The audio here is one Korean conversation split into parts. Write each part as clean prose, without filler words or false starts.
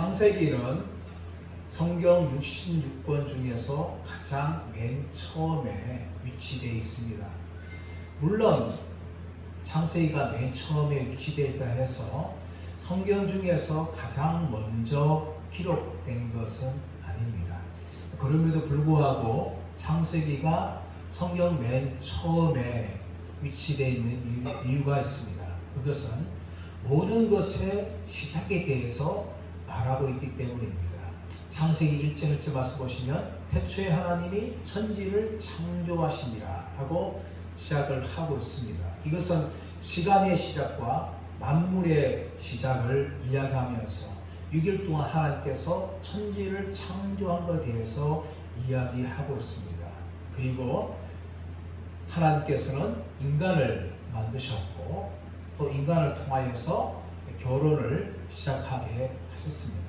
창세기는 성경 66권 중에서 가장 맨 처음에 위치되어 있습니다. 물론 창세기가 맨 처음에 위치되어 있다 해서 성경 중에서 가장 먼저 기록된 것은 아닙니다. 그럼에도 불구하고 창세기가 성경 맨 처음에 위치되어 있는 이유가 있습니다. 그것은 모든 것의 시작에 대해서 말하고 있기 때문입니다. 창세기 1장 1절 말씀 보시면 태초에 하나님이 천지를 창조하시니라 하고 시작을 하고 있습니다. 이것은 시간의 시작과 만물의 시작을 이야기하면서 6일 동안 하나님께서 천지를 창조한 것에 대해서 이야기하고 있습니다. 그리고 하나님께서는 인간을 만드셨고 또 인간을 통하여서 결혼을 시작하게 하셨습니다.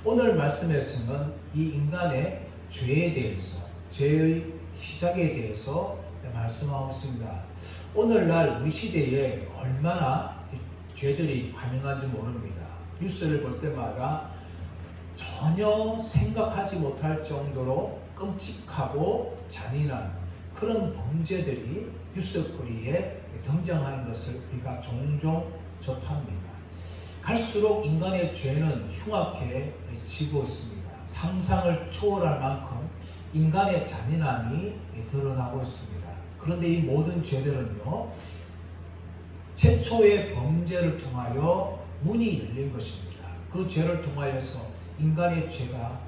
오늘 말씀에서는 이 인간의 죄에 대해서, 죄의 시작에 대해서 말씀하고 있습니다. 오늘날 우리 시대에 얼마나 죄들이 가능한지 모릅니다. 뉴스를 볼 때마다 전혀 생각하지 못할 정도로 끔찍하고 잔인한 그런 범죄들이 뉴스거리에 등장하는 것을 우리가 종종 접합니다. 갈수록 인간의 죄는 흉악해지고 있습니다. 상상을 초월할 만큼 인간의 잔인함이 드러나고 있습니다. 그런데 이 모든 죄들은요, 최초의 범죄를 통하여 문이 열린 것입니다. 그 죄를 통하여서 인간의 죄가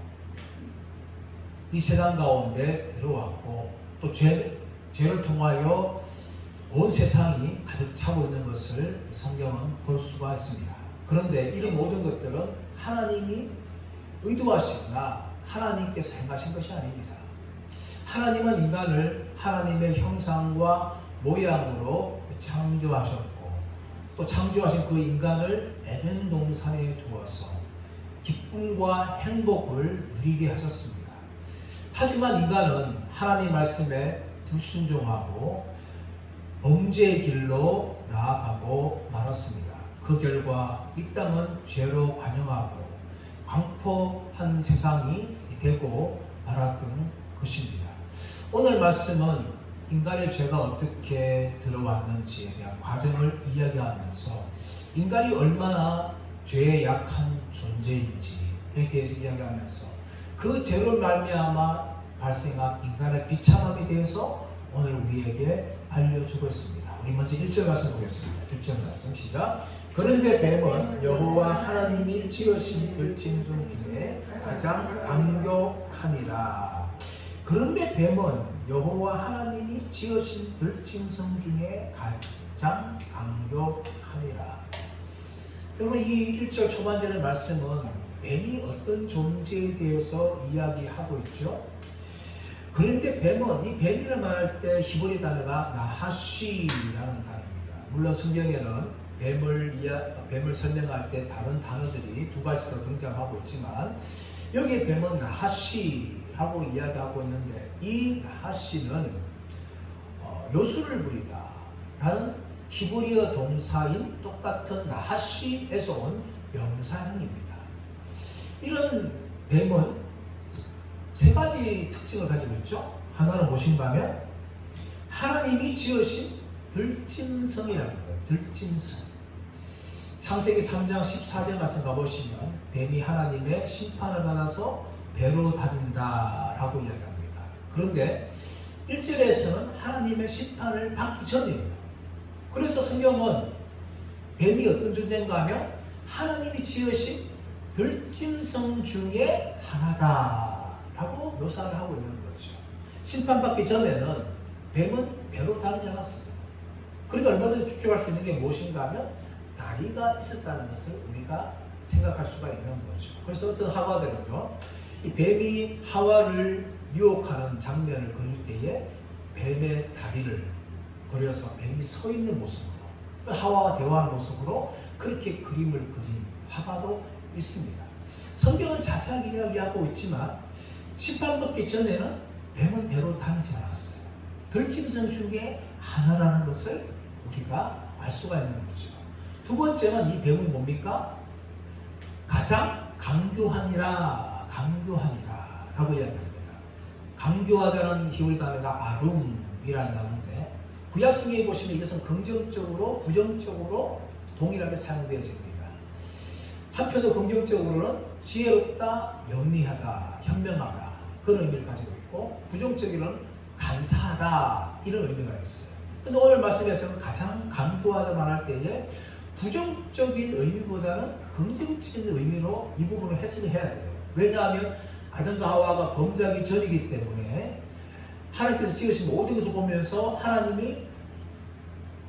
이 세상 가운데 들어왔고 또 죄를 통하여 온 세상이 가득 차고 있는 것을 성경은 볼 수가 있습니다. 그런데 이런 모든 것들은 하나님이 의도하시거나 하나님께서 행하신 것이 아닙니다. 하나님은 인간을 하나님의 형상과 모양으로 창조하셨고 또 창조하신 그 인간을 에덴 동산에 두어서 기쁨과 행복을 누리게 하셨습니다. 하지만 인간은 하나님 말씀에 불순종하고 범죄의 길로 나아가고 말았습니다. 그 결과 이 땅은 죄로 관영하고 광포한 세상이 되고 말았던 것입니다. 오늘 말씀은 인간의 죄가 어떻게 들어왔는지에 대한 과정을 이야기하면서 인간이 얼마나 죄에 약한 존재인지에 대해서 이야기하면서 그 죄로 말미암아 발생한 인간의 비참함에 대해서 오늘 우리에게 알려주고 있습니다. 우리 먼저 1절 말씀 보겠습니다. 1절 말씀 시작. 그런데 뱀은 여호와 하나님이 지으신 들짐승 중에 가장 강교하니라. 그런데 뱀은 여호와 하나님이 지으신 들짐승 중에 가장 강교하니라. 여러분, 이 1절 초반절의 말씀은 뱀이 어떤 존재에 대해서 이야기하고 있죠? 그런데 뱀은, 이 뱀이라 말할 때 히브리 단어가 나하시라는 단어입니다. 물론 성경에는 뱀을 설명할 때 다른 단어들이 두 가지 더 등장하고 있지만 여기에 뱀은 나하시라고 이야기하고 있는데 이 나하시는 요술을 부리다 라는 히브리어 동사인 똑같은 나하시에서 온 명사형입니다. 이런 뱀은 세 가지 특징을 가지고 있죠. 하나는 무엇인가면 하나님이 지으신 들짐승이라는 거예요. 들짐승. 창세기 3장 14절 말씀 가보시면 뱀이 하나님의 심판을 받아서 배로 다닌다라고 이야기합니다. 그런데 1절에서는 하나님의 심판을 받기 전이에요. 그래서 성경은 뱀이 어떤 존재인가 하면 하나님이 지으신 들짐승 중에 하나다라고 묘사를 하고 있는 거죠. 심판받기 전에는 뱀은 배로 다니지 않았습니다. 그러니까 얼마든지 추측할 수 있는 게 무엇인가 하면 다리가 있었다는 것을 우리가 생각할 수가 있는 거죠. 그래서 어떤 학화들은요, 이 뱀이 하와를 유혹하는 장면을 그릴 때에 뱀의 다리를 그려서 뱀이 서 있는 모습으로, 하와와 대화하는 모습으로 그렇게 그림을 그린 화가도 있습니다. 성경은 자세하게 이야기하고 있지만 심판받기 전에는 뱀은 배로 다니지 않았어요. 들짐승 중에 하나라는 것을 우리가 알 수가 있는 거죠. 두 번째는 이 뱀은 뭡니까? 가장 강교하니라, 강교하니라 라고 이야기합니다. 강교하다는 히브리 단어가 아룸이라는 단어인데 구약성경에 보시면 이것은 긍정적으로 부정적으로 동일하게 사용되어집니다. 한편으로 긍정적으로는 지혜롭다, 영리하다, 현명하다 그런 의미를 가지고 있고 부정적으로는 간사하다 이런 의미가 있어요. 근데 오늘 말씀에서는 가장 강교하다 말할 때에 부정적인 의미보다는 긍정적인 의미로 이 부분을 해석을 해야 돼요. 왜냐하면 아담과 하와가 범죄하기 전이기 때문에 하나님께서 지으신 모든 것을 보면서 하나님이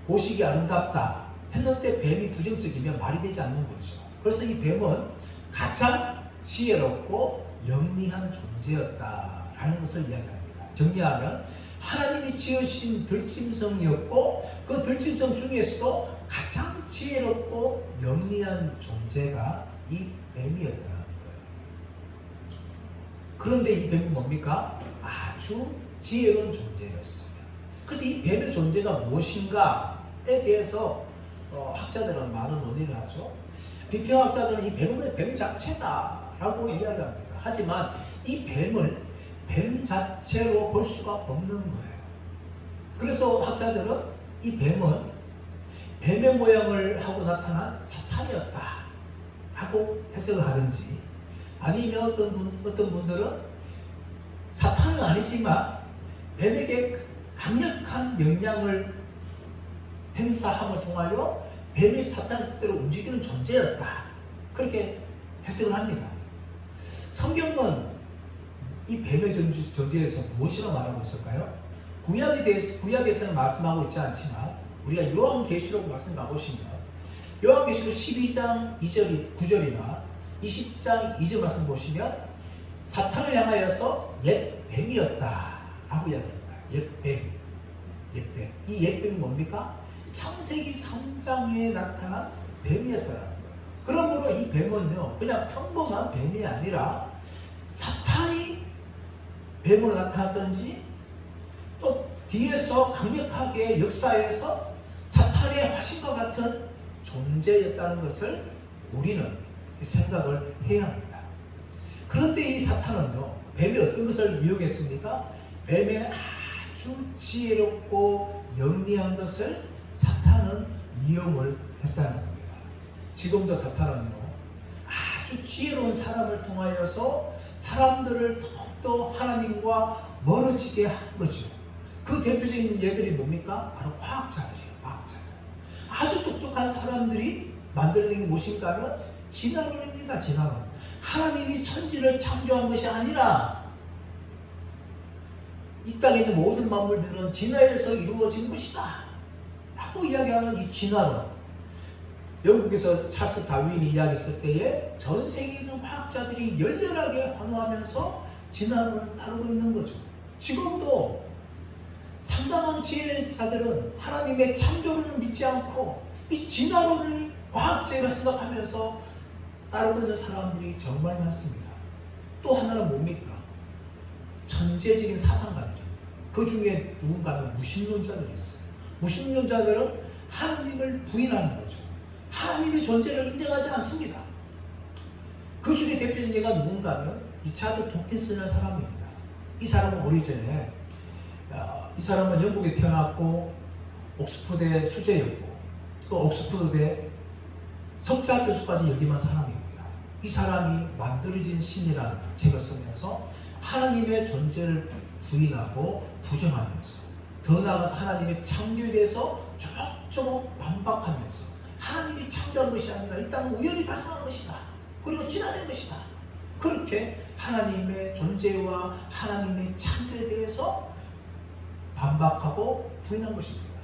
보시기 아름답다 했는데 뱀이 부정적이면 말이 되지 않는 거죠. 그래서 이 뱀은 가장 지혜롭고 영리한 존재였다라는 것을 이야기합니다. 정리하면 하나님이 지으신 들짐승이었고 그 들짐승 중에서도 가장 지혜롭고 영리한 존재가 이 뱀이었다는 거예요. 그런데 이 뱀이 뭡니까? 아주 지혜로운 존재였어요. 그래서 이 뱀의 존재가 무엇인가에 대해서 학자들은 많은 논의를 하죠. 비평학자들은 이 뱀은 뱀 자체다라고 이야기합니다. 하지만 이 뱀을 뱀 자체로 볼 수가 없는 거예요. 그래서 학자들은 이 뱀은 뱀의 모양을 하고 나타난 사탄이었다 하고 해석을 하든지 아니면 어떤 분들은 사탄은 아니지만 뱀에게 강력한 영향을 행사함을 통하여 뱀이 사탄의 뜻대로 움직이는 존재였다 그렇게 해석을 합니다. 성경은 이 뱀의 존재에서 무엇이라고 말하고 있을까요? 구약에서는 말씀하고 있지 않지만 우리가 요한계시록 말씀 가보시면 요한계시록 12장 9절이나 20장 2절 말씀 보시면 사탄을 향하여서 옛 뱀이었다 라고 이야기합니다. 옛뱀. 이 옛뱀이 뭡니까? 창세기 3장에 나타난 뱀이었다는 거예요. 그러므로 이 뱀은요 그냥 평범한 뱀이 아니라 사탄이 뱀으로 나타났든지 또 뒤에서 강력하게 역사에서 사탄의 화신과 같은 존재였다는 것을 우리는 생각을 해야 합니다. 그런데 이 사탄은요 뱀이 어떤 것을 이용했습니까? 뱀의 아주 지혜롭고 영리한 것을 사탄은 이용을 했다는 겁니다. 지금도 사탄은요 아주 지혜로운 사람을 통하여서 사람들을 더욱더 하나님과 멀어지게 한 거죠. 그 대표적인 예들이 뭡니까? 바로 과학자들이에요. 과학자들. 아주 똑똑한 사람들이 만들어낸 게 무엇인가 하면 진화론입니다. 진화론. 하나님이 천지를 창조한 것이 아니라 이 땅에 있는 모든 만물들은 진화에서 이루어진 것이다 라고 이야기하는 이 진화론. 영국에서 찰스 다윈이 이야기했을 때에 전 세계에 있는 과학자들이 열렬하게 환호하면서 진화론을 따르고 있는 거죠. 지금도 상당한 지혜자들은 하나님의 창조론을 믿지 않고 이 진화론을 과학적으로 생각하면서 따르고 있는 사람들이 정말 많습니다. 또 하나는 뭡니까? 천재적인 사상가들입니다. 그 중에 누군가는 무신론자들이 있어요. 무신론자들은 하나님을 부인하는 거죠. 하나님의 존재를 인정하지 않습니다. 그 중에 대표적인 예가 누군가 하면 리차드 도킨스라는 사람입니다. 이 사람은 오래전에 이 사람은 영국에 태어났고 옥스퍼드의 수재였고 또 옥스퍼드대 석자 교수까지 역임한 사람입니다. 이 사람이 만들어진 신이라는 책을 쓰면서 하나님의 존재를 부인하고 부정하면서 더 나아가서 하나님의 창조에 대해서 조목조목 반박하면서 하나님이 창조한 것이 아니라 이 땅은 우연히 발생한 것이다. 그리고 진화된 것이다. 그렇게 하나님의 존재와 하나님의 창조에 대해서 반박하고 부인한 것입니다.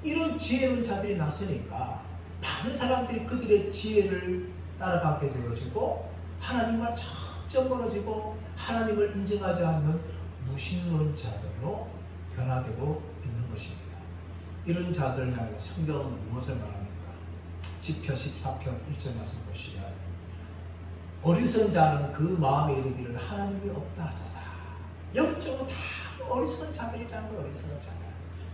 이런 지혜로운 자들이 나서니까 많은 사람들이 그들의 지혜를 따라가게 되어지고 하나님과 점점 멀어지고 하나님을 인정하지 않는 무신론자들로 변화되고 있는 것입니다. 이런 자들을 향해 성경은 무엇을 말합니까? 시편 14편 1절 말씀 보시면 어리석은 자는 그 마음에 이르기를 하나님이 없다 하도다. 영적으로 다 어리석은 자들이라는 거예요. 어리석은 자들.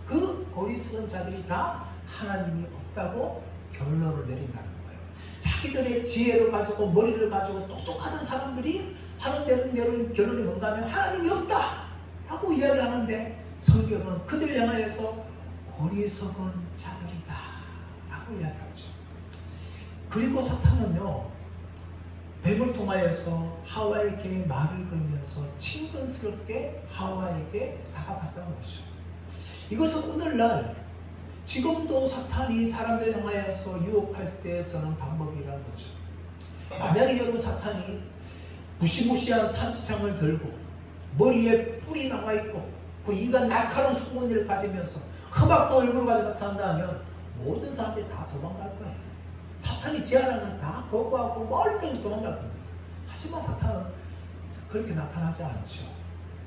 그 어리석은 자들이 다 하나님이 없다고 결론을 내린다는 거예요. 자기들의 지혜를 가지고 머리를 가지고 똑똑하던 사람들이 하는 대로 결론이 뭔가 하면 하나님이 없다 하고 이야기하는데 성경은 그들을 향하여서 어리석은 자들이다 라고 이야기하죠. 그리고 사탄은요, 뱀을 통하여서 하와에게 말을 걸면서 친근스럽게 하와에게 다가갔다는 거죠. 이것은 오늘날 지금도 사탄이 사람들을 향하여서 유혹할 때 쓰는 방법이라는 거죠. 만약에 여러분 사탄이 무시무시한 산지창을 들고 머리에 뿔이 나와 있고 그 인간 날카로운 수공원을 가지면서 험악한 얼굴을 가지고 나타난다면 모든 사람들이 다 도망갈 거예요. 사탄이 제안하는 건 다 거부하고 멀리 도망갈 겁니다. 하지만 사탄은 그렇게 나타나지 않죠.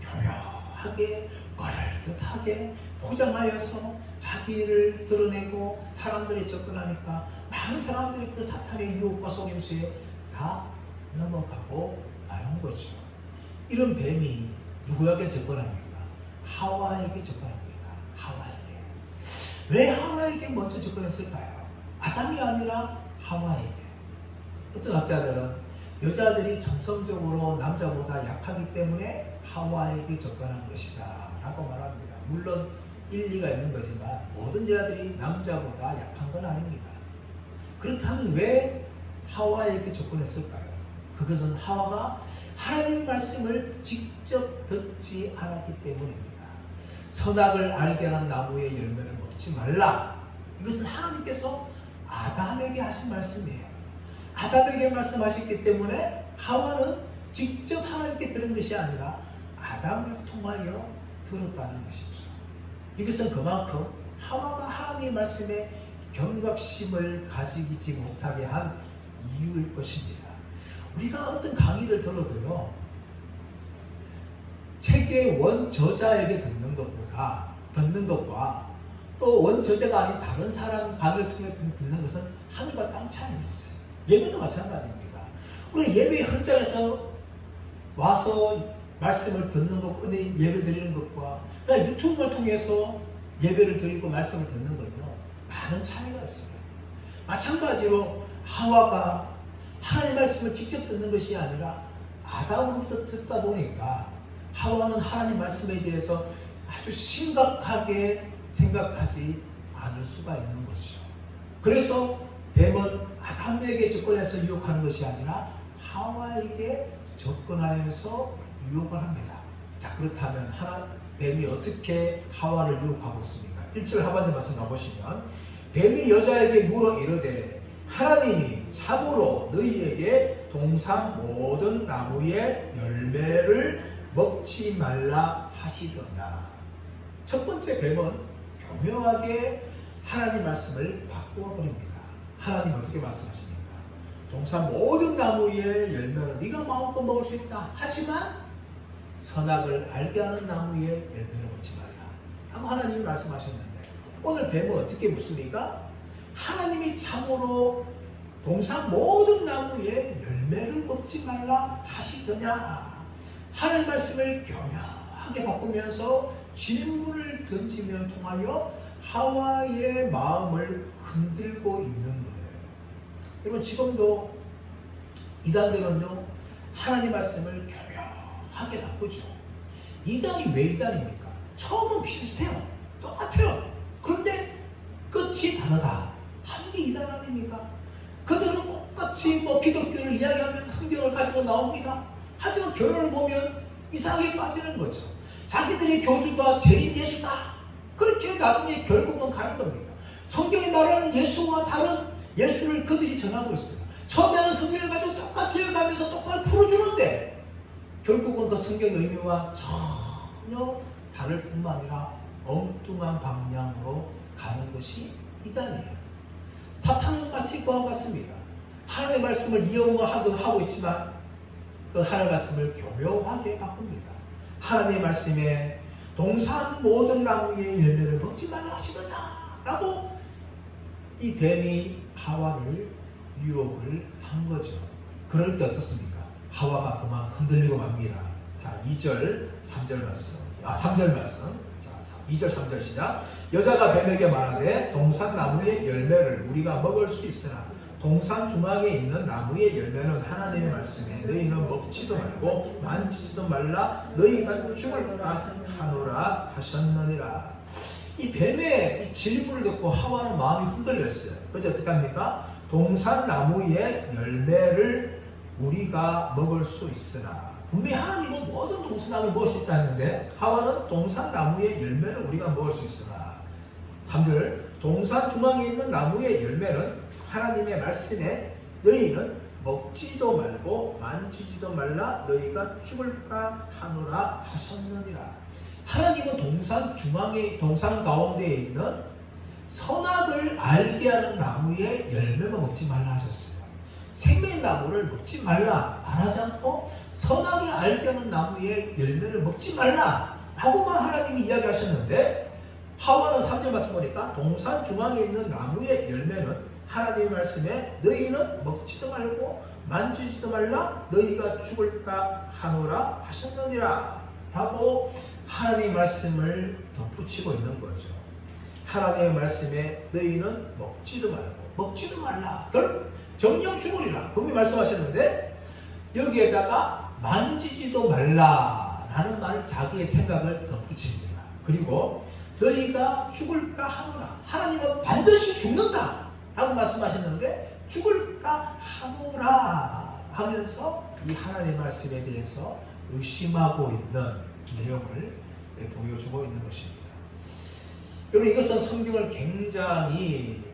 교묘하게 그럴듯하게 포장하여서 자기를 드러내고 사람들이 접근하니까 많은 사람들이 그 사탄의 유혹과 속임수에 다 넘어가고 마는 거죠. 이런 뱀이 누구에게 접근합니까? 하와에게 접근합니다. 하와에게. 왜 하와에게 먼저 접근했을까요? 아담이 아니라 하와에게. 어떤 학자들은 여자들이 정성적으로 남자보다 약하기 때문에 하와에게 접근한 것이다 라고 말합니다. 물론 일리가 있는 거지만 모든 여자들이 남자보다 약한 건 아닙니다. 그렇다면 왜 하와에게 접근했을까요? 그것은 하와가 하나님의 말씀을 직접 듣지 않았기 때문입니다. 선악을 알게 하는 나무의 열매를 먹지 말라. 이것은 하나님께서 아담에게 하신 말씀이에요. 아담에게 말씀하셨기 때문에 하와는 직접 하나님께 들은 것이 아니라 아담을 통하여 들었다는 것이죠. 이것은 그만큼 하와가 하나님의 말씀에 경각심을 가지지 못하게 한 이유일 것입니다. 우리가 어떤 강의를 들어도요, 책의 원저자에게 듣는 것과 또 원저자가 아닌 다른 사람 강의를 통해 듣는 것은 하늘과 땅 차이가 있어요. 예배도 마찬가지입니다. 우리가 예배 현장에서 와서 말씀을 듣는 것, 은혜 예배 드리는 것과 그러니까 유튜브를 통해서 예배를 드리고 말씀을 듣는 건요, 많은 차이가 있어요. 마찬가지로 하와가 하나님의 말씀을 직접 듣는 것이 아니라 아담으로부터 듣다 보니까 하와는 하나님 말씀에 대해서 아주 심각하게 생각하지 않을 수가 있는 거죠. 그래서 뱀은 아담에게 접근해서 유혹하는 것이 아니라 하와에게 접근하여서 유혹을 합니다. 자, 그렇다면 뱀이 어떻게 하와를 유혹하고 있습니까? 1절 하반절 말씀 나보시면 뱀이 여자에게 물어 이르되 하나님이 참으로 너희에게 동산 모든 나무의 열매를 먹지 말라 하시더냐. 첫 번째 뱀은 교묘하게 하나님 말씀을 바꾸어 버립니다. 하나님 어떻게 말씀하십니까? 동산 모든 나무의 열매를 네가 마음껏 먹을 수 있다. 하지만 선악을 알게 하는 나무의 열매를 먹지 말라 라고 하나님이 말씀하셨는데, 오늘 뱀은 어떻게 묻습니까? 하나님이 참으로 동산 모든 나무의 열매를 먹지 말라 하시더냐. 하나님 말씀을 교묘하게 바꾸면서 질문을 던지며 통하여 하와의 마음을 흔들고 있는 거예요. 여러분, 지금도 이단들은요, 하나님 말씀을 교묘하게 바꾸죠. 이단이 왜 이단입니까? 처음은 비슷해요. 똑같아요. 그런데 끝이 다르다 하는 게 이단 아닙니까? 그들은 똑같이 기독교를 이야기하면서 성경을 가지고 나옵니다. 하지만 결론을 보면 이상하게 빠지는 거죠. 자기들의 교주가 재림 예수다. 그렇게 나중에 결국은 가는 겁니다. 성경이 말하는 예수와 다른 예수를 그들이 전하고 있어요. 처음에는 성경을 가지고 똑같이 읽어가면서 똑바로 풀어주는데 결국은 그 성경의 의미와 전혀 다를 뿐만 아니라 엉뚱한 방향으로 가는 것이 이단이에요. 사탄은 마치 그와 같습니다. 하나님의 말씀을 이용을 하고 있지만 그 하나님의 말씀을 교묘하게 바꿉니다. 하나님의 말씀에 동산 모든 나무의 열매를 먹지 말라 하시더냐 라고 이 뱀이 하와를 유혹을 한 거죠. 그럴 때 어떻습니까? 하와가 그만 흔들리고 맙니다. 자, 2절 3절 말씀. 3절 말씀. 자, 2절 3절 시작. 여자가 뱀에게 말하되 동산 나무의 열매를 우리가 먹을 수 있으나 동산 중앙에 있는 나무의 열매는 하나님의 말씀에 너희는 먹지도 말고 만지지도 말라 너희가 죽을까 하노라 하셨느니라. 이 뱀의 이 질문을 듣고 하와는 마음이 흔들렸어요. 그래서 어떻게 합니까? 동산 나무의 열매를 우리가 먹을 수 있으나, 분명히 하나님은 모든 동산 나무를 먹을 수 있다 했는데 하와는 동산 나무의 열매를 우리가 먹을 수 있으나, 3절 동산 중앙에 있는 나무의 열매는 하나님의 말씀에 너희는 먹지도 말고 만지지도 말라 너희가 죽을까 하노라 하셨느니라. 하나님은 동산 중앙에, 동산 가운데에 있는 선악을 알게 하는 나무의 열매만 먹지 말라 하셨어요. 생명의 나무를 먹지 말라 말하지 않고 선악을 알게 하는 나무의 열매를 먹지 말라 하고만 하나님이 이야기하셨는데, 하와는 3절 말씀 보니까 동산 중앙에 있는 나무의 열매는 하나님의 말씀에 너희는 먹지도 말고 만지지도 말라 너희가 죽을까 하노라 하셨느니라 라고 하나님의 말씀을 덧붙이고 있는 거죠. 하나님의 말씀에 너희는 먹지도 말고 먹지도 말라, 정령 죽으리라 분명히 말씀하셨는데, 여기에다가 만지지도 말라 라는 말을 자기의 생각을 덧붙입니다. 그리고 너희가 죽을까 하노라, 하나님은 반드시 죽는다 라고 말씀하셨는데 죽을까 하노라 하면서 이 하나님의 말씀에 대해서 의심하고 있는 내용을 보여주고 있는 것입니다. 여러분, 이것은 성경을 굉장히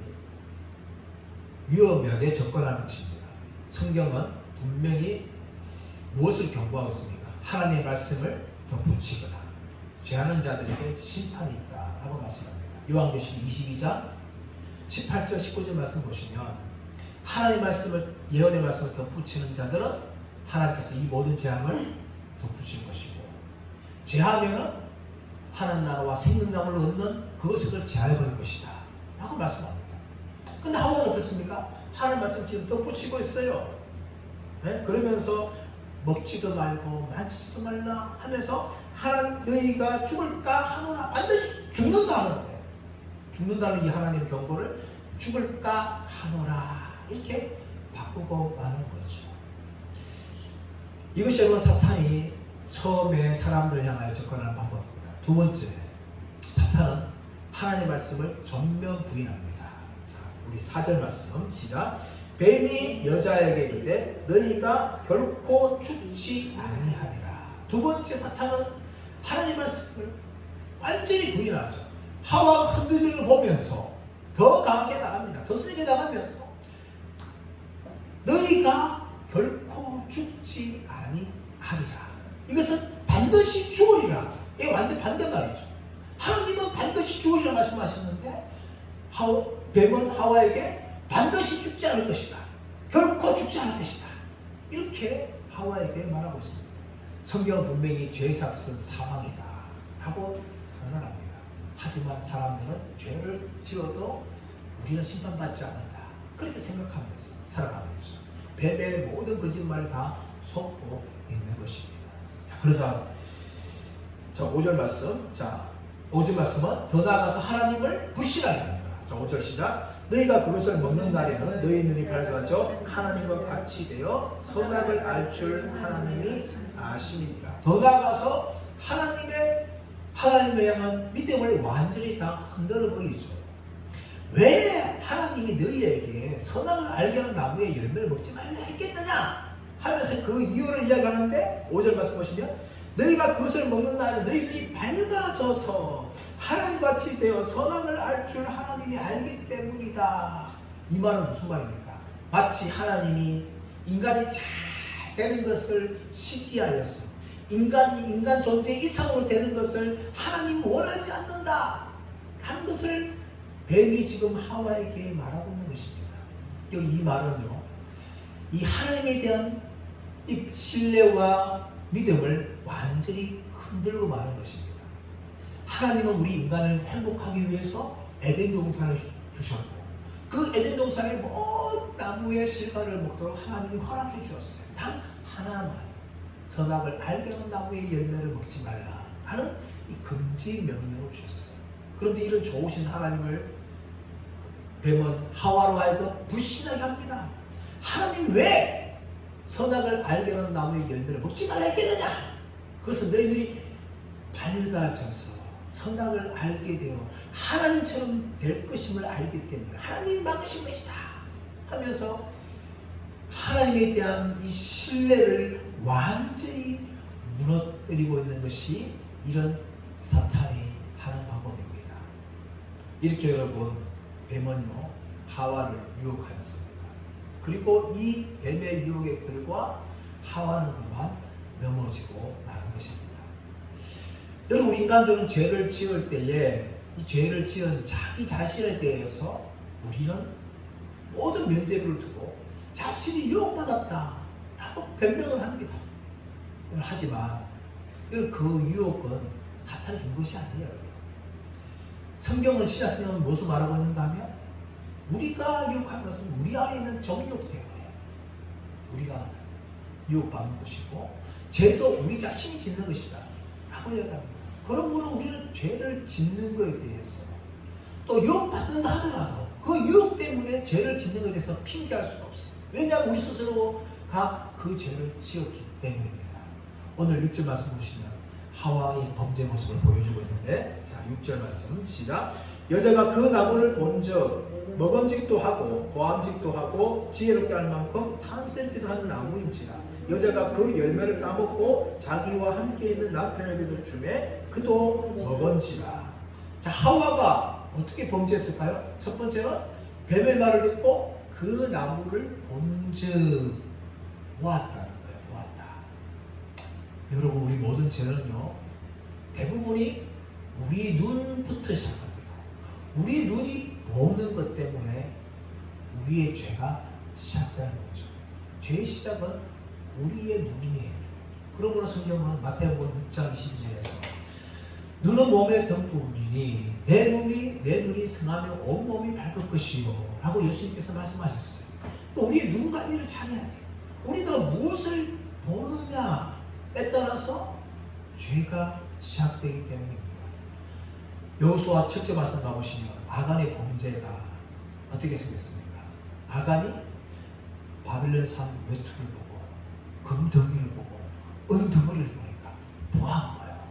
위험하게 접근하는 것입니다. 성경은 분명히 무엇을 경고하고 있습니까? 하나님의 말씀을 덧붙이거나 죄하는 자들에게 심판이 있다라고 말씀합니다. 요한계시록 22장 18절 19절 말씀 보시면 하나님의 말씀을, 예언의 말씀을 덧붙이는 자들은 하나님께서 이 모든 재앙을 덧붙일 것이고, 죄하면은 하나님 나라와 생명나무를 얻는 그것을 제할 것이다 라고 말씀합니다. 근데 하와는 어떻습니까? 하나님 말씀 지금 덧붙이고 있어요. 네? 그러면서 먹지도 말고 만지지도 말라 하면서 하나님 너희가 죽을까 하노라, 반드시 죽는다 하는데, 죽는다는 이 하나님의 경고를 죽을까 하노라 이렇게 바꾸고 마는 거죠. 이것이 여러분 사탄이 처음에 사람들을 향하여 접근하는 방법입니다. 두 번째, 사탄은 하나님의 말씀을 전면 부인합니다. 자, 우리 4절 말씀 시작. 뱀이 여자에게 이르되 너희가 결코 죽지 아니하리라. 두 번째, 사탄은 하나님의 말씀을 완전히 부인하죠. 하와 흔들리는 걸 보면서 더 강하게 나갑니다. 더 세게 나가면서 너희가 결코 죽지 아니하리라. 이것은 반드시 죽으리라. 이게 완전 반대말이죠. 하나님은 반드시 죽으리라 말씀하셨는데 뱀은 하와에게 반드시 죽지 않을 것이다, 결코 죽지 않을 것이다, 이렇게 하와에게 말하고 있습니다. 성경은 분명히 죄의 삭은 사망이다 라고 선언합니다. 하지만 사람들은 죄를 지어도 우리는 심판받지 않는다 그렇게 생각하면서 살아가면서 뱀의 모든 거짓말을 다 속고 있는 것입니다. 자, 그러자 5절 말씀, 5절 말씀은 더 나아가서 하나님을 불신하게 합니다. 자, 5절 시작. 너희가 그것을 먹는 날에는 너희 눈이 밝아져 하나님과 같이 되어 선악을 알 줄 하나님이 아심이니라. 더 나아가서 하나님을 향한 믿음을 완전히 다 흔들어 버리죠. 왜 하나님이 너희에게 선악을 알게 하는 나무의 열매를 먹지 말라 했겠느냐 하면서 그 이유를 이야기하는데, 5절 말씀 보시면 너희가 그것을 먹는 날에 너희들이 밝아져서 하나님같이 되어 선악을 알 줄 하나님이 알기 때문이다. 이 말은 무슨 말입니까? 마치 하나님이 인간이 잘 되는 것을 시기하여서 인간이 인간 존재 이상으로 되는 것을 하나님이 원하지 않는다 하는 것을 뱀이 지금 하와에게 말하고 있는 것입니다. 여기 이 말은요, 이 하나님에 대한 이 신뢰와 믿음을 완전히 흔들고 마는 것입니다. 하나님은 우리 인간을 행복하기 위해서 에덴 동산을 주셨고, 그 에덴 동산의 모든 나무의 실과를 먹도록 하나님이 허락해 주었어요. 단 하나만, 선악을 알게 하는 나무의 열매를 먹지 말라 하는 이 금지 명령을 주셨어요. 그런데 이런 좋으신 하나님을 뱀은 하와로 하여금 불신하게 합니다. 하나님 왜 선악을 알게 하는 나무의 열매를 먹지 말라 했겠느냐? 그것은 너희들이 밝아져서 선악을 알게 되어 하나님처럼 될 것임을 알기 때문에 하나님이 막으신 것이다 하면서 하나님에 대한 이 신뢰를 완전히 무너뜨리고 있는 것이 이런 사탄이 하는 방법입니다. 이렇게 여러분 뱀은요 하와를 유혹하였습니다. 그리고 이 뱀의 유혹의 결과 하와는 그만 넘어지고 마는 것입니다. 여러분 인간들은 죄를 지을 때에 이 죄를 지은 자기 자신에 대해서 우리는 모든 면죄부를 두고 자신이 유혹받았다 라고 변명을 합니다. 하지만 그 유혹은 사탄이 준 것이 아니에요. 성경은 신약성경은 무엇을 말하고 있는가 하면 우리가 유혹한 것은 우리 안에 있는 정욕 때문에 우리가 유혹받는 것이고 죄도 우리 자신이 짓는 것이다 라고 이야기합니다. 그러므로 우리는 죄를 짓는 것에 대해서 또 유혹받는다 하더라도 그 유혹 때문에 죄를 짓는 것에 대해서 핑계할 수가 없어요. 왜냐하면 우리 스스로가 그 죄를 지었기 때문입니다. 오늘 6절 말씀 보시면 하와의 범죄 모습을 보여주고 있는데, 자 6절 말씀 시작. 여자가 그 나무를 본즉 먹음직도 하고 보암직도 하고 지혜롭게 할 만큼 탐스럽기도 하는 나무인지라 여자가 그 열매를 따먹고 자기와 함께 있는 남편에게도 주매 그도 먹은지라. 자 하와가 어떻게 범죄했을까요? 첫 번째는 뱀의 말을 듣고 그 나무를 본즉 보았다는 거예요. 보았다. 여러분 우리 모든 죄는요 대부분이 우리 눈부터 시작합니다. 우리 눈이 보는 것 때문에 우리의 죄가 시작되는 거죠. 죄의 시작은 우리의 눈이에요. 그러므로 성경은 마태복음 6장 22절에서 눈은 몸의 덤불이니 내 눈이 성하며 온몸이 밝을 것이요 라고 예수님께서 말씀하셨어요. 또 우리의 눈 관리를 잘해야 돼요. 우리가 무엇을 보느냐에 따라서 죄가 시작되기 때문입니다. 여호수아 7절 말씀 가보시면 아간의 범죄가 어떻게 생겼습니까? 아간이 바벨론 산 외투를 보고 금덩이를 보고 은덩이를 보니까 뭐한 거예요.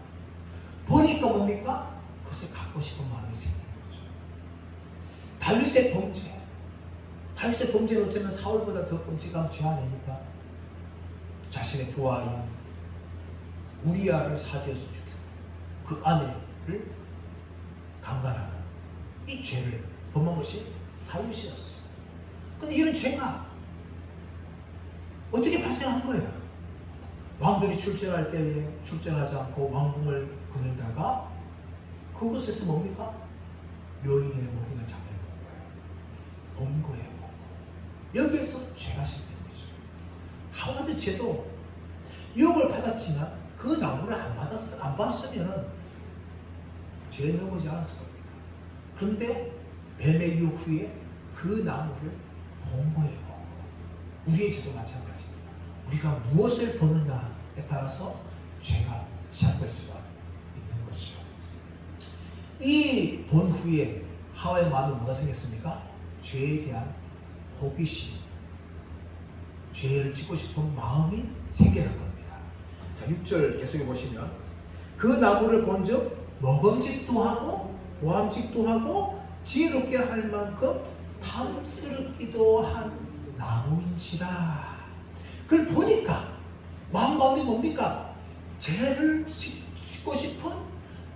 보니까 뭡니까? 그것을 갖고 싶은 마음이 생긴 거죠. 다윗의 범죄. 다윗의 범죄는 어쩌면 사울보다 더 끔찍한 죄 아닙니까? 자신의 부하인 우리아를 사지에서 죽이고 그 아내를 강간하는 이 죄를 범한 것이 다윗이었어요. 그런데 이런 죄가 어떻게 발생한 거예요? 왕들이 출전할 때에 출전하지 않고 왕궁을 거닐다가 그곳에서 뭡니까? 여인의 목욕을 잡아본 거예요. 본 거예요. 본 거. 여기에서 죄가 시작된 거죠. 하와도 죄도 유혹을 받았지만 그 나무를 안 봤으면 죄에 넘어지 않았을 겁니다. 그런데 뱀의 유혹 후에 그 나무를 본 거예요. 우리의 죄도 마찬가지입니다. 우리가 무엇을 보느냐에 따라서 죄가 시작될 수가 있는 것이죠. 이 본 후에 하와의 마음에 뭐가 생겼습니까? 죄에 대한 호기심, 죄를 짓고 싶은 마음이 생겨난 겁니다. 자, 6절 계속해 보시면 그 나무를 본즉 먹음직도 하고 보암직도 하고 지혜롭게 할 만큼 탐스럽기도 한 나무인지라. 그걸 보니까 마음 가운데 뭡니까? 죄를 짓고 싶은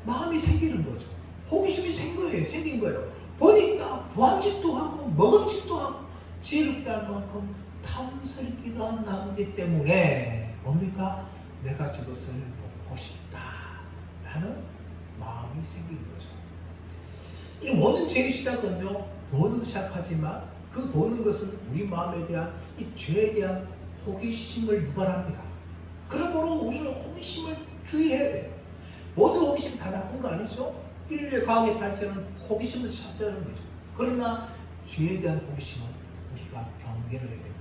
마음이 생기는 거죠. 호기심이 생긴 거예요. 보니까 보암직도 하고 먹음직도 하고 지혜롭게 할 만큼 탐스럽기도 한 나무이기 때문에 뭡니까? 내가 저것을 먹고 싶다 라는 마음이 생긴 거죠. 이 모든 죄의 시작은요 보는 시작하지만 그 보는 것은 우리 마음에 대한 이 죄에 대한 호기심을 유발합니다. 그러므로 우리는 호기심을 주의해야 돼요. 모든 호기심 다 나쁜 거 아니죠? 인류의 과학의 발전은 호기심을 시작되는 거죠. 그러나 죄에 대한 호기심은 우리가 경계를 해야 됩니다.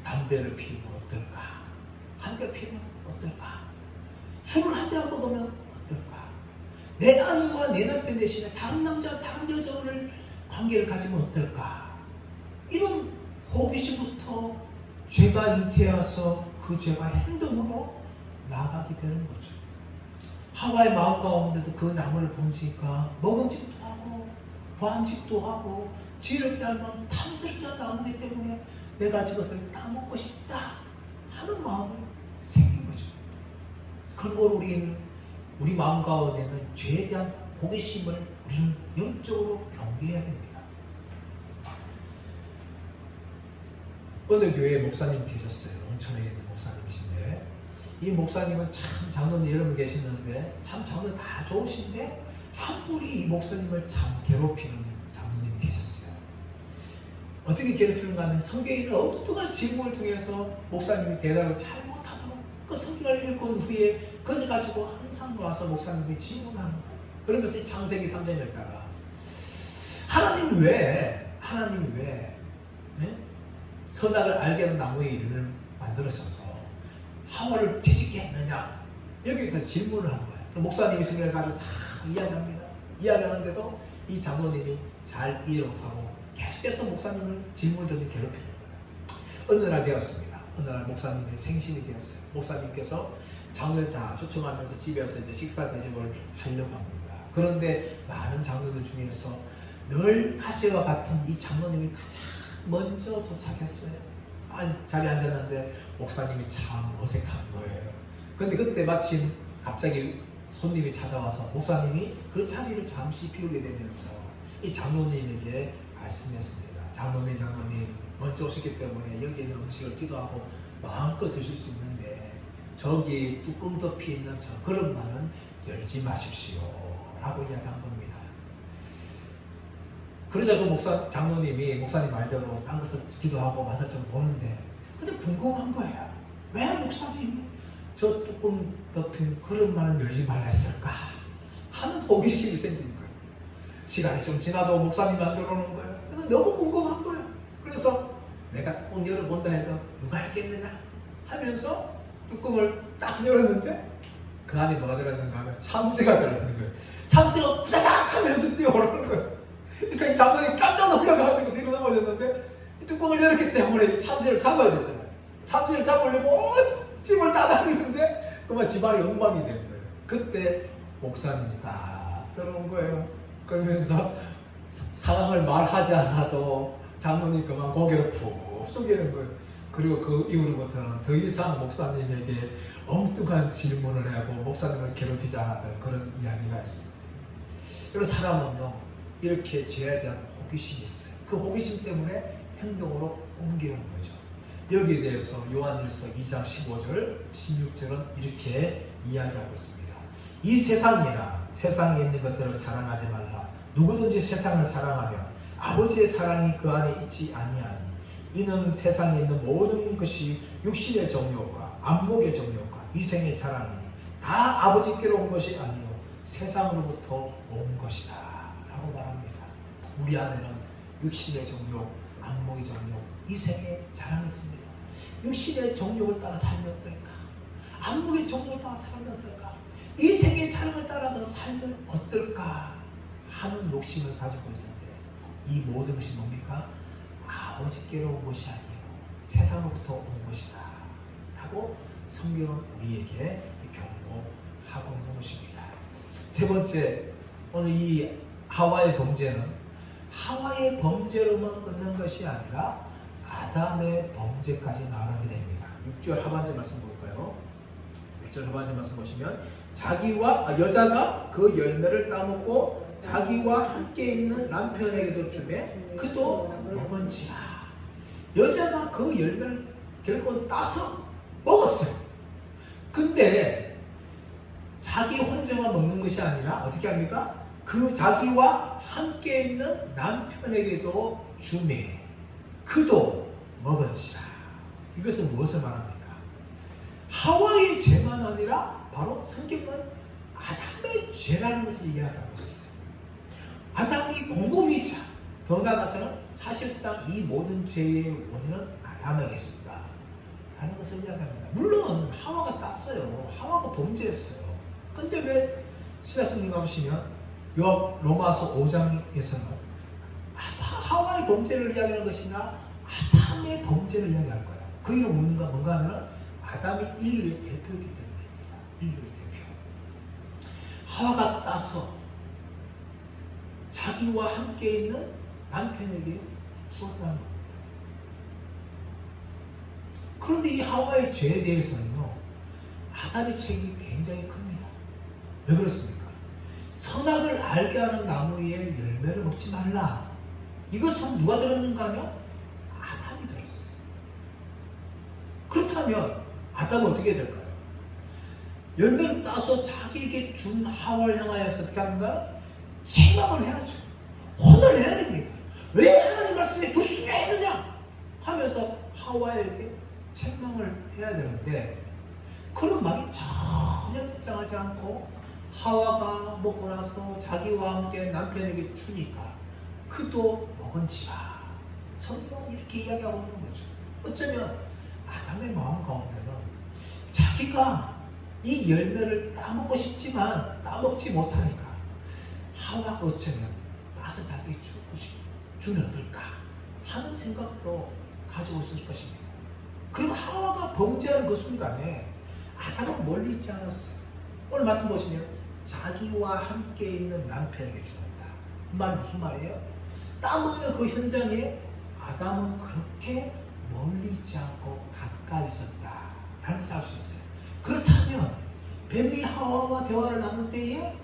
담배를 피우면 어떨까? 한 대 피우면 어떨까? 술을 한 잔 먹으면 어떨까? 내 아내와 내 남편 대신에 다른 남자, 다른 여자를 관계를 가지면 어떨까? 이런 호기심부터 죄가 잉태해서 그 죄가 행동으로 나아가게 되는 거죠. 하와의 마음 가운데도 그 나무를 본지니까 먹음직도 하고 보암직도 하고 지혜롭게 알면 탐스럽게 한 나무이기 때문에 내가 저것을 따먹고 싶다 하는 마음이 생긴 거죠. 그리고 우리 마음 가운데는 죄에 대한 호기심을 우리는 영적으로 경계해야 됩니다. 어느 교회에 목사님 계셨어요. 온천에 있는 목사님이신데 이 목사님은 참 장로님 여러분 계시는데 참 장로 다 좋으신데 한 분이 이 목사님을 참 괴롭히는 장로님이 계셨어요. 어떻게 괴롭히는가 하면 성경에 있는 엉뚱한 질문을 통해서 목사님이 대답을 잘 못하도록 그 성경을 읽은 후에 그것을 가지고 항상 와서 목사님이 질문하는 거예요. 그러면서 이 창세기 3장 읽다가 하나님이 왜 선악을 알게 하는 나무의 이름을 만들어셔서 하와를 뒤집게 했느냐 여기서 질문을 한 거예요. 그 목사님이 성경을 가지고 다 이야기합니다. 이야기하는데도 이 장로님이 잘 이해를 못하고 계속해서 목사님을 질문을 던지고 괴롭히는 거예요. 어느 날 되었습니다. 어느 날 목사님의 생신이 되었어요. 목사님께서 장로를 다 초청하면서 집에서 이제 식사 대접을 하려고 합니다. 그런데 많은 장로들 중에서 늘 가시와 같은 이 장로님이 가장 먼저 도착했어요. 자리에 앉았는데 목사님이 참 어색한 거예요. 근데 그때 마침 갑자기 손님이 찾아와서 목사님이 그 자리를 잠시 비우게 되면서 이 장로님에게 말씀했습니다. 장로님 먼저 오셨기 때문에 여기 있는 음식을 기도하고 마음껏 드실 수 있는데 저기 뚜껑 덮여 있는 저 그릇만은 열지 마십시오 라고 이야기한 겁니다. 그러자 그 장로님이 목사님 말대로 딴 것을 기도하고 맛을 좀 보는데 근데 궁금한 거예요. 왜 목사님이 저 뚜껑 덮인 그릇만은 열지 말라 했을까 하는 호기심이 생긴 거예요. 시간이 좀 지나도 목사님이 안 들어오는 거예요. 그래서 너무 궁금한 거예요. 그래서 내가 뚜껑 열어본다 해도 누가 알겠느냐 하면서 뚜껑을 딱 열었는데 그 안에 뭐가 들어있는가 하면 참새가 들어있는 거예요. 참새가 부다닥 하면서 뛰어오르는 거예요. 그러니까 이 장로님이 깜짝 놀라가지고 뒤로 넘어졌는데 이 뚜껑을 열었기 때문에 이 참새를 잡아야 되잖아요. 참새를 잡으려고 온 집을 따다니는데 그만 집안이 엉망이 된 거예요. 그때 목사님이 딱 들어온 거예요. 그러면서 상황을 말하지 않아도 장로님 그만 고개를 푹 숙이는 거예요. 그리고 그 이후로부터는 더 이상 목사님에게 엉뚱한 질문을 하고 목사님을 괴롭히지 않았던 그런 이야기가 있습니다. 그런 사람은요 이렇게 죄에 대한 호기심이 있어요. 그 호기심 때문에 행동으로 옮기는 거죠. 여기에 대해서 요한일서 2장 15절 16절은 이렇게 이야기하고 있습니다. 이 세상이나 세상에 있는 것들을 사랑하지 말라. 누구든지 세상을 사랑하면 아버지의 사랑이 그 안에 있지 아니하니 이는 세상에 있는 모든 것이 육신의 정욕과 안목의 정욕과 이생의 자랑이니 다 아버지께로 온 것이 아니요 세상으로부터 온 것이다 라고 말합니다. 우리 안에는 육신의 정욕, 안목의 정욕, 이생의 자랑이 있습니다. 육신의 정욕을 따라 살면 어떨까? 안목의 정욕을 따라 살면 어떨까? 이생의 자랑을 따라서 살면 어떨까? 하는 욕심을 가지고 있는데 이 모든 것이 뭡니까? 아버지께로 온 것이 아니에요. 세상으로부터 온 것이다 하고 성경은 우리에게 경고하고 있는 것입니다. 세 번째, 오늘 이 하와의 범죄는 하와의 범죄로만 끝난 것이 아니라 아담의 범죄까지 나아가게 됩니다. 6절 하반절 말씀 볼까요? 6절 하반절 말씀 보시면 여자가 그 열매를 따먹고 자기와 함께 있는 남편에게도 주매 그도 먹은지라. 여자가 그 열매를 결국 따서 먹었어요. 근데 자기 혼자만 먹는 것이 아니라 어떻게 합니까? 그 자기와 함께 있는 남편에게도 주매 그도 먹은지라. 이것은 무엇을 말합니까? 하와의 죄만 아니라 바로 성경은 아담의 죄라는 것을 이야기하고 있어요. 아담이 공범이자 더 나아가서는 사실상 이 모든 죄의 원인은 아담에게 있습니다 라는 것을 이야기합니다. 물론 하와가 땄어요. 하와가 범죄했어요. 근데 왜 신약성경 가보시면 로마서 5장에서는 하와의 범죄를 이야기하는 것이냐 아담의 범죄를 이야기할 거예요. 그 이유는 뭔가 하면 아담이 인류의 대표이기 때문입니다. 인류의 대표. 하와가 따서 자기와 함께 있는 남편에게 주었다는 겁니다. 그런데 이 하와의 죄에 대해서는요, 아담의 책임이 굉장히 큽니다. 왜 그렇습니까? 선악을 알게 하는 나무의 열매를 먹지 말라. 이것은 누가 들었는가 하면 아담이 들었어요. 그렇다면 아담은 어떻게 해야 될까요? 열매를 따서 자기에게 준 하와를 향하여서 어떻게 하는가? 책망을 해야죠. 혼을 내야 됩니다. 왜 하나님 말씀에 불순종했느냐 하면서 하와에게 책망을 해야 되는데, 그런 말이 전혀 등장하지 않고 하와가 먹고 나서 자기와 함께 남편에게 주니까 그도 먹은지라. 성경은 이렇게 이야기하고 있는 거죠. 어쩌면 아담의 마음 가운데는 자기가 이 열매를 따먹고 싶지만 따먹지 못하니까 하와가 어쩌면 따서 자기에게 주면 어떨까 하는 생각도 가지고 있을 것입니다. 그리고 하와가 범죄하는 그 순간에 아담은 멀리 있지 않았어요. 오늘 말씀 보시면 자기와 함께 있는 남편에게 주었다. 그 말은 무슨 말이에요? 따먹는 그 현장에 아담은 그렇게 멀리 있지 않고 가까이 있었다 라는 것을 알 수 있어요. 그렇다면 뱀이 하와와 대화를 나눌 때에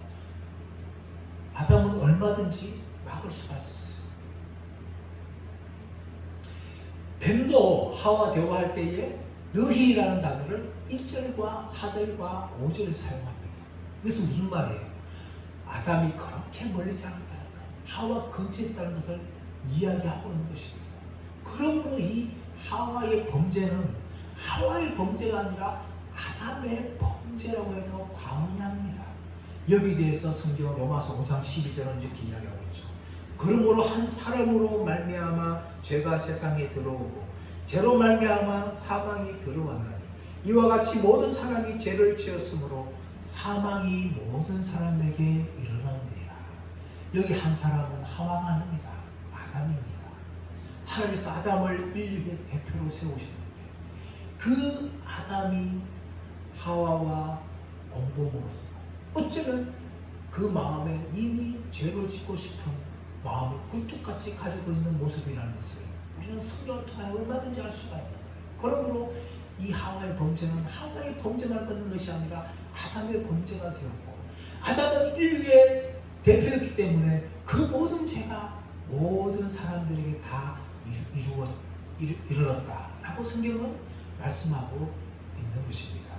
아담은 얼마든지 막을 수가 있었어요. 뱀도 하와 대화할 때에 너희라는 단어를 1절과 4절과 5절에 사용합니다. 이것은 무슨 말이에요? 아담이 그렇게 멀리 있지 않았다는 거예요. 하와 근처에 있다는 것을 이야기하고 있는 것입니다. 그러므로 이 하와의 범죄는 하와의 범죄가 아니라 아담의 범죄라고 해도 과언이 아닙니다. 여기에 대해서 성경 로마서 5장 12절은 이렇게 이야기하고 있죠. 그러므로 한 사람으로 말미암아 죄가 세상에 들어오고 죄로 말미암아 사망이 들어왔나니 이와 같이 모든 사람이 죄를 지었으므로 사망이 모든 사람에게 일어나느니라. 여기 한 사람은 하와가 아닙니다. 아담입니다. 하나님께서 아담을 인류의 대표로 세우시는데 그 아담이 하와와 공범으로서 어쩌면 그 마음에 이미 죄를 짓고 싶은 마음을 굴뚝같이 가지고 있는 모습이라는 것을 우리는 성경을 통하여 얼마든지 알 수가 있는 거예요. 그러므로 이 하와의 범죄는 하와의 범죄만 끊는 것이 아니라 아담의 범죄가 되었고, 아담은 인류의 대표였기 때문에 그 모든 죄가 모든 사람들에게 다 이르렀다라고 성경은 말씀하고 있는 것입니다.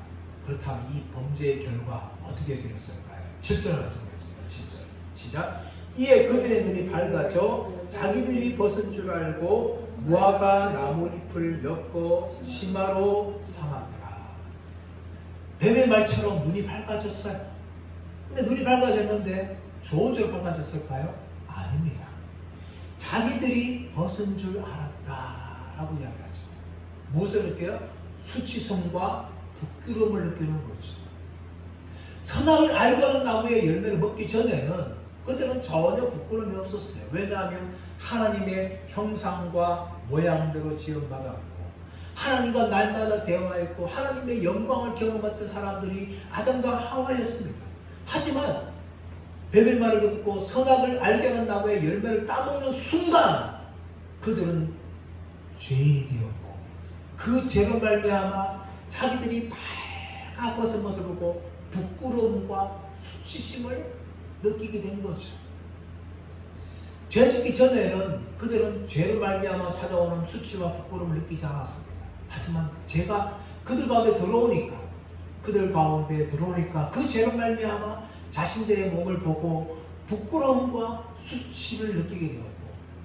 그렇다면 이 범죄의 결과 어떻게 되었을까요? 7절 말씀하겠습니다. 7절 시작. 이에 그들의 눈이 밝아져 자기들이 벗은 줄 알고 무화과 나무 잎을 엮고 심화로 삼았더라. 뱀의 말처럼 눈이 밝아졌어요. 근데 눈이 밝아졌는데 좋은 줄 밝아졌을까요? 아닙니다. 자기들이 벗은 줄 알았다라고 이야기하죠. 무엇을 느껴요? 수치심과 부끄러움을 느끼는 거죠. 선악을 알고 하는 나무의 열매를 먹기 전에는 그들은 전혀 부끄러움이 없었어요. 왜냐하면 하나님의 형상과 모양대로 지음받았고 하나님과 날마다 대화했고 하나님의 영광을 경험했던 사람들이 아담과 하와였습니다. 하지만 뱀의 말을 듣고 선악을 알게 하는 나무의 열매를 따먹는 순간 그들은 죄인이 되었고 그 죄로 말미암아 자기들이 밝아 벗은 것을 보고 부끄러움과 수치심을 느끼게 된 거죠. 죄 짓기 전에는 그들은 죄로 말미암아 찾아오는 수치와 부끄러움을 느끼지 않았습니다. 하지만 죄가 그들 가운데 들어오니까 그 죄로 말미암아 자신들의 몸을 보고 부끄러움과 수치를 느끼게 되었고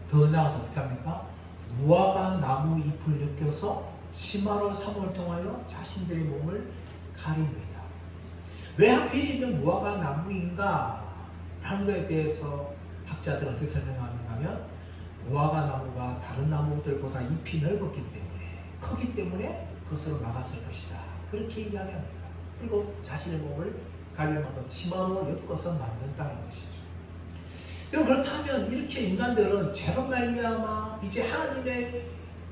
더 나아가서 어떻게 합니까? 무화과 나무 잎을 느껴서 치마로 삼을 통하여 자신들의 몸을 가립니다. 왜 하필이면 무화과 나무인가 하는 것에 대해서 학자들은 어떻게 설명하는가 하면 무화과 나무가 다른 나무들보다 잎이 넓었기 때문에 크기 때문에 그것으로 막았을 것이다. 그렇게 이야기합니다. 그리고 자신의 몸을 가려면 치마로 엮어서 만든다는 것이죠. 여러분, 그렇다면 이렇게 인간들은 죄로 말미암아 이제 하나님의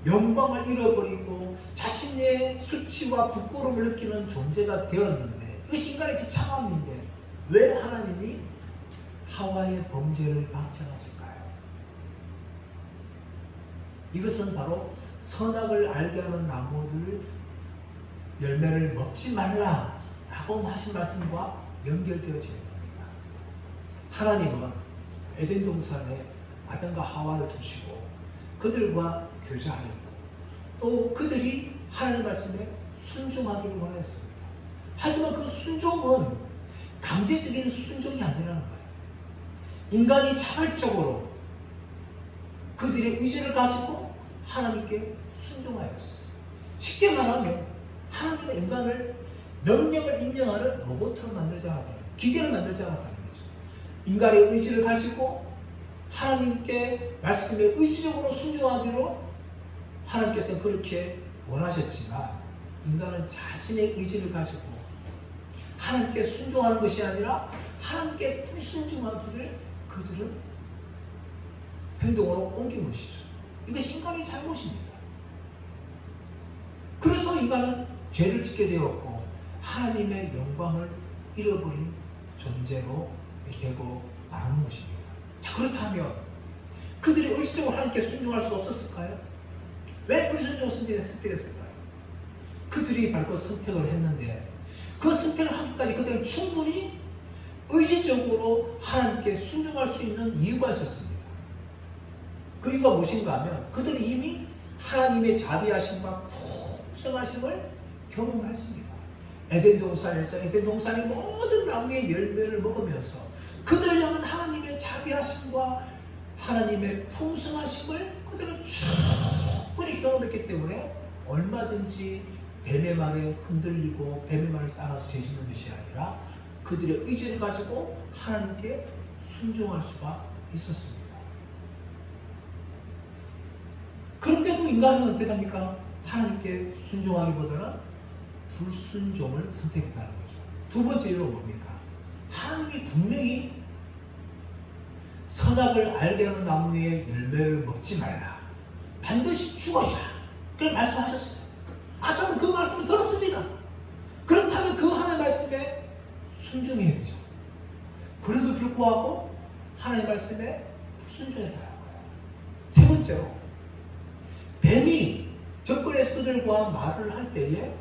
영광을 잃어버리고 자신의 수치와 부끄러움을 느끼는 존재가 되었는데, 이것이 인간의 비참함인데 왜 하나님이 하와의 범죄를 막지 않았을까요? 이것은 바로 선악을 알게 하는 나무를 열매를 먹지 말라라고 하신 말씀과 연결되어지는 겁니다. 하나님은 에덴 동산에 아담과 하와를 두시고 그들과 교제하였고 또 그들이 하나님 말씀에 순종하기를 원하였습니다. 하지만 그 순종은 강제적인 순종이 아니라는 거예요. 인간이 자발적으로 그들의 의지를 가지고 하나님께 순종하였어요. 쉽게 말하면 하나님은 인간을 명령을 임명하는 로봇으로 만들지 않았다는, 기계를 만들지 않았다는 거죠. 인간의 의지를 가지고 하나님께 말씀에 의지적으로 순종하기로 하나님께서 그렇게 원하셨지만, 인간은 자신의 의지를 가지고 하나님께 순종하는 것이 아니라 하나님께 불순종하기를 그들은 행동으로 옮긴 것이죠. 이것이 인간의 잘못입니다. 그래서 인간은 죄를 짓게 되었고 하나님의 영광을 잃어버린 존재로 되고 말하는 것입니다. 자, 그렇다면 그들이 의지적으로 하나님께 순종할 수 없었을까요? 왜 불순종 선택했을까요? 그들이 바로 그 선택을 했는데, 그 선택을 하기까지 그들은 충분히 의지적으로 하나님께 순종할 수 있는 이유가 있었습니다. 그 이유가 무엇인가 하면 그들이 이미 하나님의 자비하심과 풍성하심을 경험했습니다. 에덴 동산에서 에덴 동산의 모든 나무의 열매를 먹으면서 그들을 향한 하나님의 자비하심과 하나님의 풍성하심을 그들은 충분히 경험했기 때문에 얼마든지 뱀의 말에 흔들리고 뱀의 말을 따라서 죄짓는 것이 아니라 그들의 의지를 가지고 하나님께 순종할 수가 있었습니다. 그런데도 인간은 어떻게 합니까? 하나님께 순종하기보다는 불순종을 선택했다는 거죠. 두 번째 이유는 뭡니까? 하나님이 분명히 선악을 알게 하는 나무의 열매를 먹지 말라, 반드시 죽어야, 그렇게 말씀하셨어요. 아담은 그 말씀을 들었습니다. 그렇다면 그 하나님 말씀에 순종해야 되죠. 그런데도 불구하고 하나님 말씀에 불순종했다는 거예요. 세 번째로, 뱀이 접근해서 그들과 말을 할 때에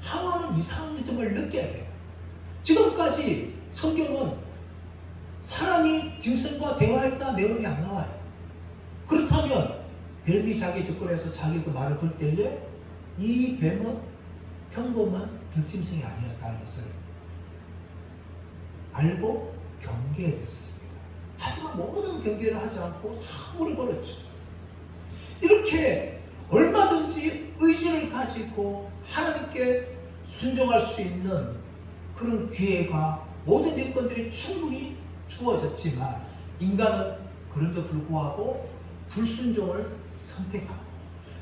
하와는 이상한 점을 느껴야 돼요. 지금까지 성경은 사람이 짐승과 대화했다 내용이 안 나와요. 그렇다면 뱀이 자기 접근해서 자기 그 말을 걸 때에 이 뱀은 평범한 들짐승이 아니었다는 것을 알고 경계해야 됐었습니다. 하지만 모든 경계를 하지 않고 다 물어버렸죠. 이렇게 얼마든지 의지를 가지고 하나님께 순종할 수 있는 그런 기회가, 모든 여건들이 충분히 주어졌지만 인간은 그런데도 불구하고 불순종을 선택하고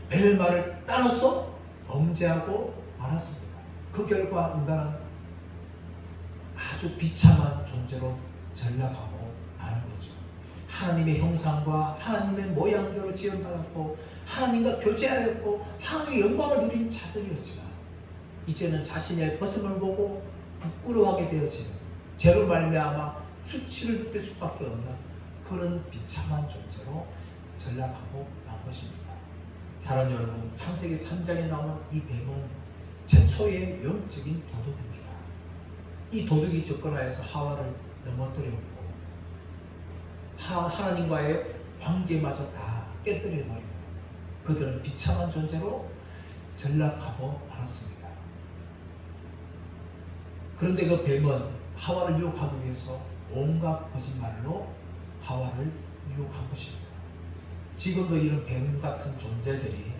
뱀의 말을 따라서 범죄하고 말았습니다. 그 결과 인간은 아주 비참한 존재로 전락하고 마는 거죠. 하나님의 형상과 하나님의 모양대로 지음받았고 하나님과 교제하였고 하나님의 영광을 누린 자들이었지만 이제는 자신의 벗음을 보고 부끄러워하게 되어지는, 죄로 말미암아 수치를 느낄 수밖에 없는 그런 비참한 존재로 전락하고 난 것입니다. 사랑하는 여러분, 창세기 3장에 나오는 이 뱀은 최초의 영적인 도둑입니다. 이 도둑이 접근하여서 하와를 넘어뜨렸고 하나님과의 관계마저 다 깨뜨려버리고 그들은 비참한 존재로 전락하고 말았습니다. 그런데 그 뱀은 하와를 유혹하기 위해서 온갖 거짓말로 하와를 유혹한 것입니다. 지금도 이런 뱀 같은 존재들이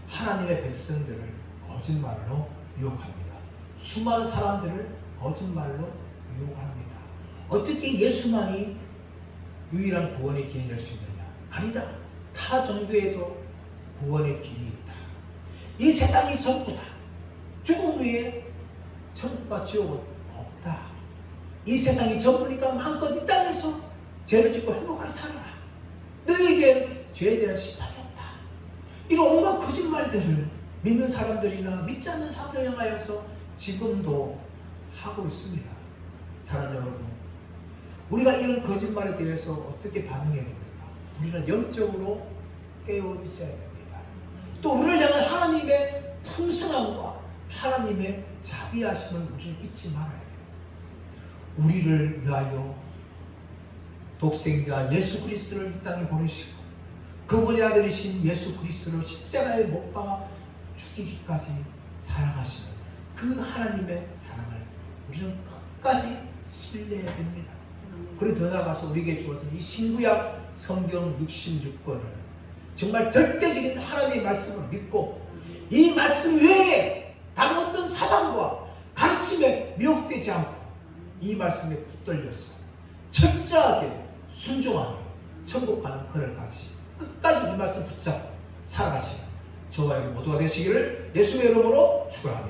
하나님의 백성들을 거짓말로 유혹합니다. 수많은 사람들을 거짓말로 유혹합니다. 어떻게 예수만이 유일한 구원의 길이 될 수 있느냐? 아니다. 타 종교에도 구원의 길이 있다. 이 세상이 전부다. 죽음 위에 천국과 지옥은 없다. 이 세상이 전부니까 마음껏 이 땅에서 죄를 짓고 행복하게 살아라. 너에게 죄에 대한 심판이 없다. 이런 온갖 거짓말들을 믿는 사람들이나 믿지 않는 사람들 향하여서 지금도 하고 있습니다. 사랑 여러분, 우리가 이런 거짓말에 대해서 어떻게 반응해야 됩니까? 우리는 영적으로 깨어 있어야 됩니다. 또 우리를 향한 하나님의 풍성함과 하나님의 자비하심을 우리는 잊지 말아야 돼요. 우리를 위하여 독생자 예수 그리스도를 이 땅에 보내시고 그분의 아들이신 예수 그리스도를 십자가에 못 박아 죽이기까지 사랑하시는 그 하나님의 사랑을 우리는 끝까지 신뢰해야 됩니다. 그리고 더 나아가서 우리에게 주어진 이 신구약 성경 66권을 정말 절대적인 하나님의 말씀을 믿고 이 말씀 외에 다른 어떤 사상과 가르침에 미혹되지 않고 이 말씀에 붙들려서 철저하게 순종하며 천국 가는 그날까지 끝까지 이 말씀 붙잡고 살아가시는 저와 여러분 모두가 되시기를 예수의 이름으로 축원합니다.